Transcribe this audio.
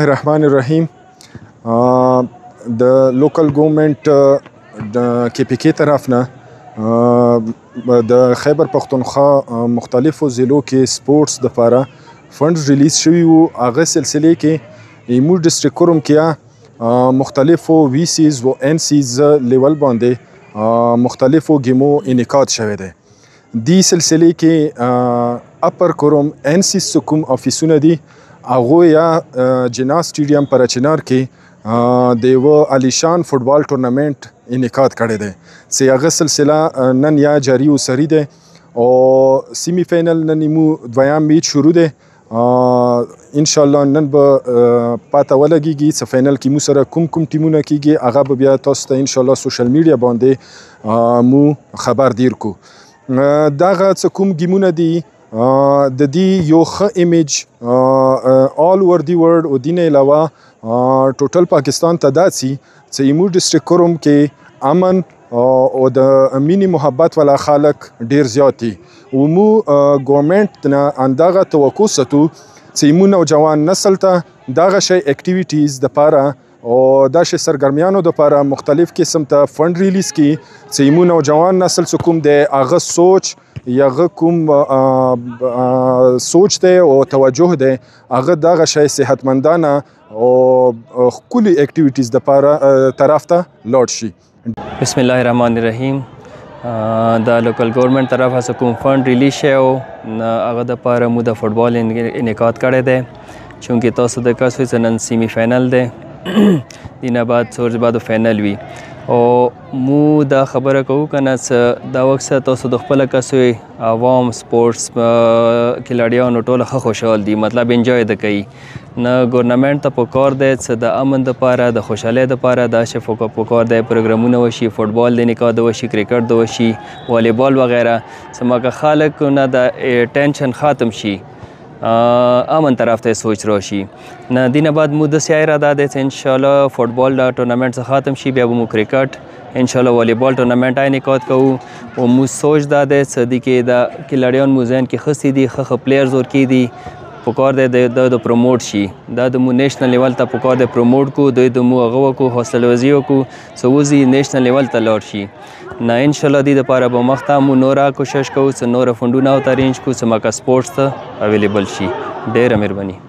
الرحمن الرحیم. د لوکل ګورنمنت د KPK طرف نه د خیبر پختونخوا مختلفو ضلعو کې سپورټس دپاره فنډز ریلیز شوي وو. هغه سلسلې کې زموږ ډسټرکټ کوروم کې مختلفو VCs و NCs لیول باندې مختلفو گیمو انعقاد شوی دی. دی سلسلې کې اپر کوروم NCs کوم افیسونه دي هغوی یا جنا سټیډیم پرچنار کې د یوه عالیشان فوټبال ټورنمنټ انعقاد کړی دی چې هغه سلسله نن یا جاري و سري دی او سیمی فینل نن مو دویم میچ شروع دی. انشاءالله نن به پاته ولګیږي چې فینل کې مو سره کوم ټیمونه کیږي هغه به بیا تاسو ته انشاءالله سوشل میډیا باندې مو خبر دیر کو. دغه څه کوم گیمونه دي د دې یو ښه ایمیج آل اوور دی ورلډ او دې نه علاوه ټوټل پاکستان ته دا سي چې زموږ ډسټرکټ کوروم کې امن او د مینې محبت والا خلک ډیر زیات دي او مو ګورنمنټ نه همدغه توقع ساتو چې زموږ نوجوان نسل ته دغه شی اکټیویټیز دپاره او دا شی سرګرمیانو دپاره مختلف قسم ته فنډ ریلیز کړي چې زموږ نوجوان نسل څه کوم دی هغه سوچ یا هغه کوم سوچ دی او توجه دی هغه دغه شی صحتمندانه او ښکلي اکټیویټیز دپاره طرف ته لاړ شي. بسم الله الرحمن الرحیم. د لوکل ګورنمنټ طرف څخه کوم فنډ ریلیز شوی و هغه دپاره مو د فوټبال انعقاد کړی دی چونکې تاسو د کس وي چې نن سیمی فینل دی دې نه بعد څو ورځې بعد فینل وي او مو دا خبره کوو که نه څه دا وخت تاسو د خپله کس وي عوام سپورټس کلاډیانو ټوله ښه خوشحال دي مطلب انجوی د کوي نه ګورنمنټ ته پکار دی چې د امن دپاره د خوشحالۍ دپاره داسې پکار دی پروګرامونه وشي فوټبال د انعقاد وشي کرکټ د وشي والیبال وغیره چې مګه خلک نه د ټینشن ختم شي امن طرف ته سوچ راشي. نه دې نه بعد مو داسې اراده دی چې انشاءالله فوټبال دا ټورنمنټ څخه ختم شي بیا به مو کرکټ انشاءالله والیبال ټورنمنټ انعقاد کوو او مو سوچ دا دی چې دې کې د کلاډیان مو ذهن کې ښه دي ښه پلیئرز ورکې دي پکار دی د پروموټ شي دا د مو نیشنل لیول ته پکار دی پروموټ کو دوی د مو هغه وکړو حوصله ورزي وکړو څه وځي نیشنل لیول ته لاړ شي. نه انشاءالله دې دپاره به مخته مو نوره کوشش کوو چې نوره فنډونه ورته ارینج کړو چې مکه سپورټس ته اویلیبل شي. ډېره مهرباني.